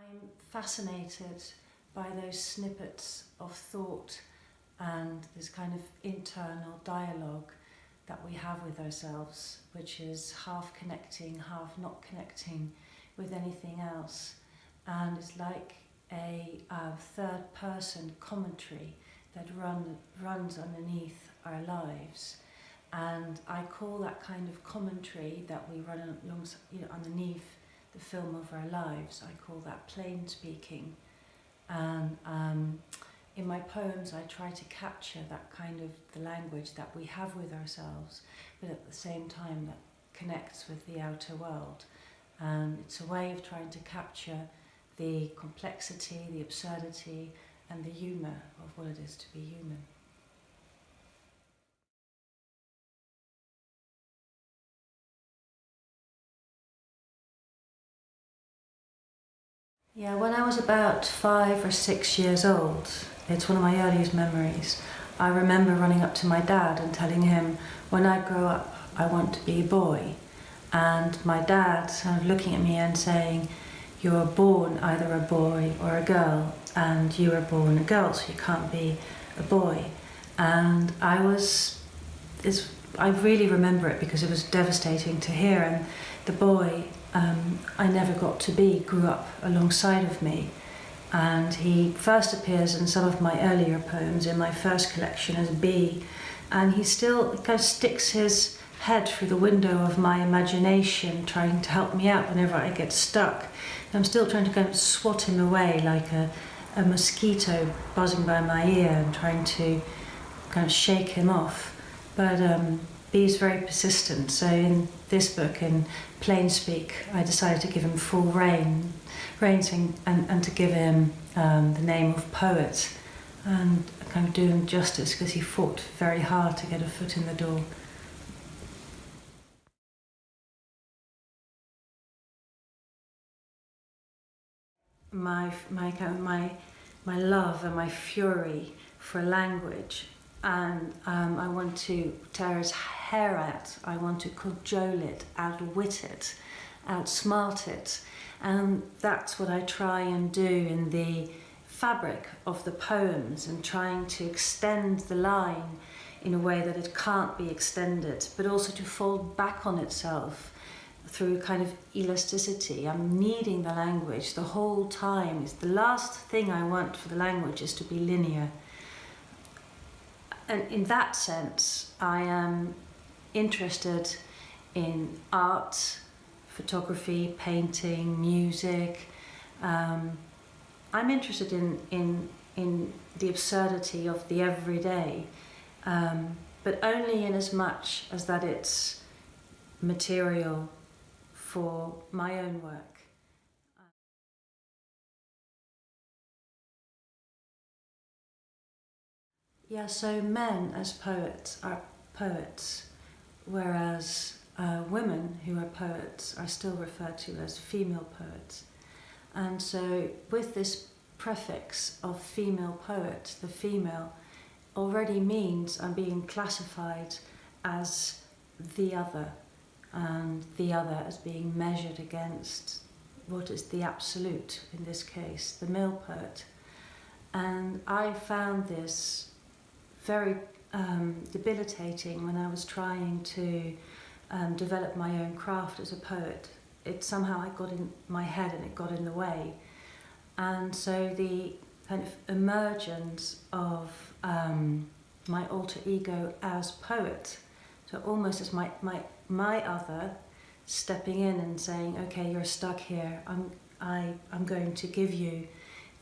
I'm fascinated by those snippets of thought and this kind of internal dialogue that we have with ourselves, which is half connecting, half not connecting with anything else. And it's like a third person commentary that runs underneath our lives. And I call that kind of commentary that we run underneath the film of our lives, I call that plainspeaking. And in my poems I try to capture that kind of the language that we have with ourselves, but at the same time that connects with the outer world. And it's a way of trying to capture the complexity, the absurdity and the humour of what it is to be human. Yeah, when I was about 5 or 6 years old, it's one of my earliest memories. I remember running up to my dad and telling him, when I grow up, I want to be a boy. And my dad kind of looking at me and saying, you were born either a boy or a girl, and you were born a girl, so you can't be a boy. And I really remember it because it was devastating to hear. And the boy I never got to be grew up alongside of me, and he first appears in some of my earlier poems in my first collection as B, and he still kind of sticks his head through the window of my imagination trying to help me out whenever I get stuck. I'm still trying to kind of swat him away like a mosquito buzzing by my ear and trying to kind of shake him off. But B is very persistent, so in this book, in Plainspeak, I decided to give him full reign and to give him the name of poet, and kind of do him justice because he fought very hard to get a foot in the door. My love and my fury for language, and I want to tear his hair out, I want to cajole it, outwit it, outsmart it, and that's what I try and do in the fabric of the poems, and trying to extend the line in a way that it can't be extended, but also to fold back on itself through kind of elasticity. I'm needing the language the whole time. It's the last thing I want for the language is to be linear. And in that sense, I am interested in art, photography, painting, music. I'm interested in the absurdity of the everyday, but only in as much as that it's material for my own work. Yeah, so men as poets are poets, whereas women who are poets are still referred to as female poets. And so with this prefix of female poet, the female already means I'm being classified as the other, and the other as being measured against what is the absolute, in this case, the male poet. And I found this very debilitating when I was trying to develop my own craft as a poet. It somehow I got in my head and it got in the way. And so the kind of emergence of my alter ego as poet, so almost as my other stepping in and saying, okay, you're stuck here, I'm going to give you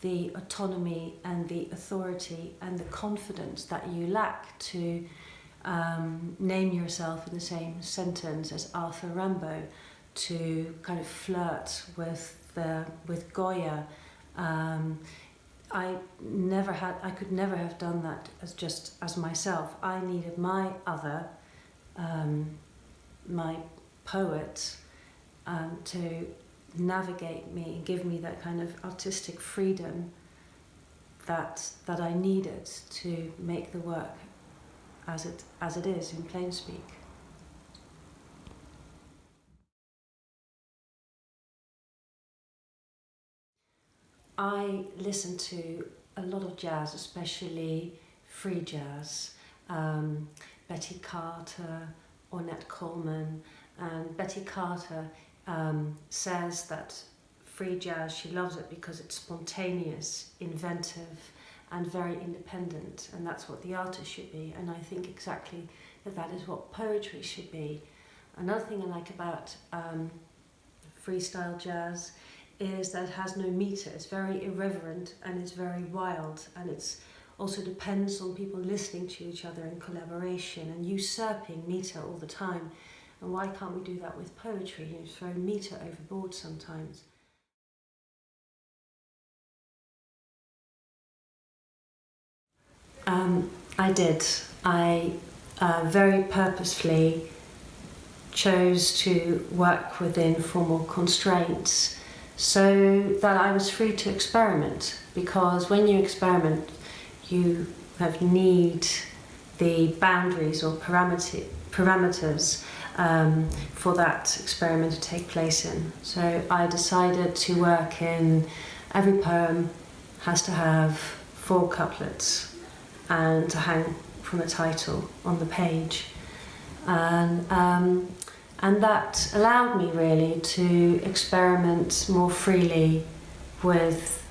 the autonomy and the authority and the confidence that you lack to name yourself in the same sentence as Arthur Rimbaud, to kind of flirt with Goya. I could never have done that as myself. I needed my other, my poet, to navigate me, give me that kind of artistic freedom that I needed to make the work as it is in Plainspeak. I listen to a lot of jazz, especially free jazz. Betty Carter, Ornette Coleman, and Betty Carter says that free jazz, she loves it because it's spontaneous, inventive, and very independent, and that's what the artist should be. And I think exactly that is what poetry should be. Another thing I like about freestyle jazz is that it has no meter. It's very irreverent and it's very wild, and it's also depends on people listening to each other in collaboration and usurping meter all the time. And why can't we do that with poetry? You throw meter overboard sometimes. I did. I very purposefully chose to work within formal constraints so that I was free to experiment, because when you experiment you need the boundaries or parameters for that experiment to take place in. So I decided to work in every poem has to have 4 couplets and to hang from a title on the page, and that allowed me really to experiment more freely with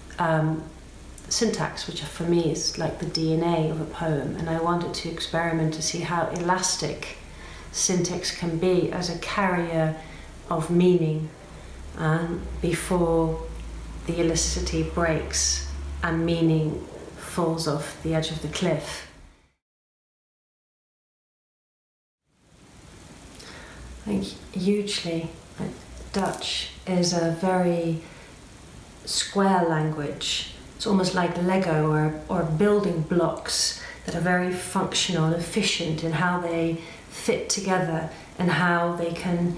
syntax, which for me is like the DNA of a poem, and I wanted to experiment to see how elastic syntax can be as a carrier of meaning before the elasticity breaks and meaning falls off the edge of the cliff. I think hugely. Dutch is a very square language. It's almost like Lego or building blocks that are very functional and efficient in how they fit together and how they can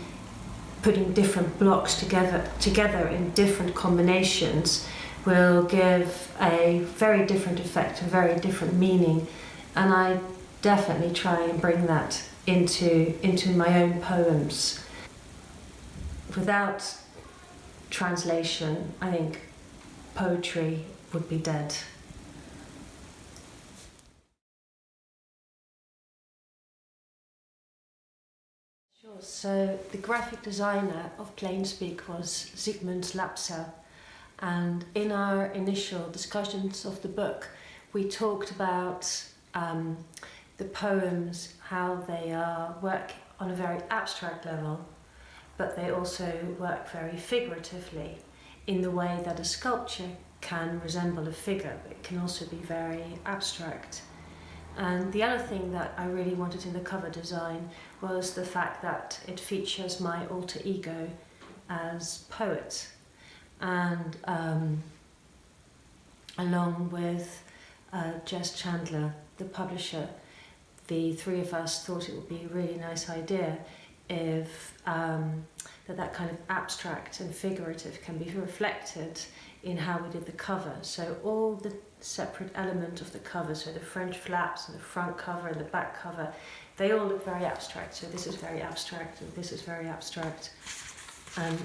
putting different blocks together in different combinations will give a very different effect, a very different meaning, and I definitely try and bring that into my own poems. Without translation, I think poetry would be dead. Sure. So the graphic designer of Plainspeak was Zygmunt Lapsel. And in our initial discussions of the book, we talked about the poems, how they work on a very abstract level, but they also work very figuratively in the way that a sculpture can resemble a figure, but it can also be very abstract. And the other thing that I really wanted in the cover design was the fact that it features my alter ego as poet. And along with Jess Chandler, the publisher, the 3 of us thought it would be a really nice idea if that kind of abstract and figurative can be reflected in how we did the cover. So all the separate elements of the cover, so the French flaps and the front cover and the back cover, they all look very abstract. So this is very abstract and this is very abstract. And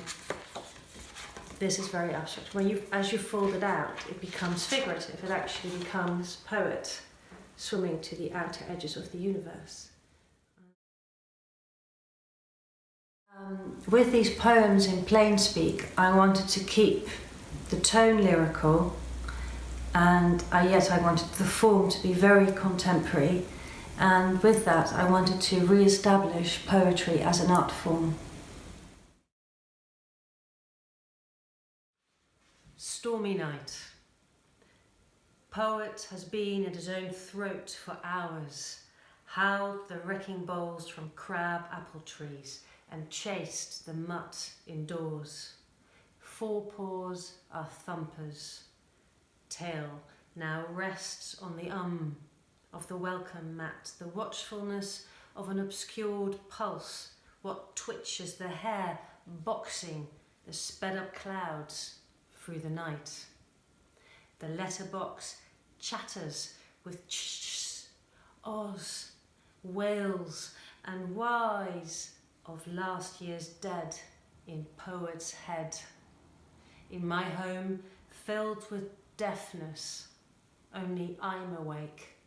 this is very abstract. As you fold it out, it becomes figurative. It actually becomes poet swimming to the outer edges of the universe. With these poems in Plainspeak, I wanted to keep the tone lyrical, and yet I wanted the form to be very contemporary, and with that I wanted to re-establish poetry as an art form. Stormy night. Poet has been at his own throat for hours, howled the wrecking bowls from crab apple trees, and chased the mutt indoors. Forepaws are thumpers. Tail now rests on the of the welcome mat, the watchfulness of an obscured pulse, what twitches the hair, boxing the sped-up clouds through the night. The letterbox chatters with ch-ch-ch, Oz, wails and whys of last year's dead in poet's head. In my home, filled with deafness, only I'm awake.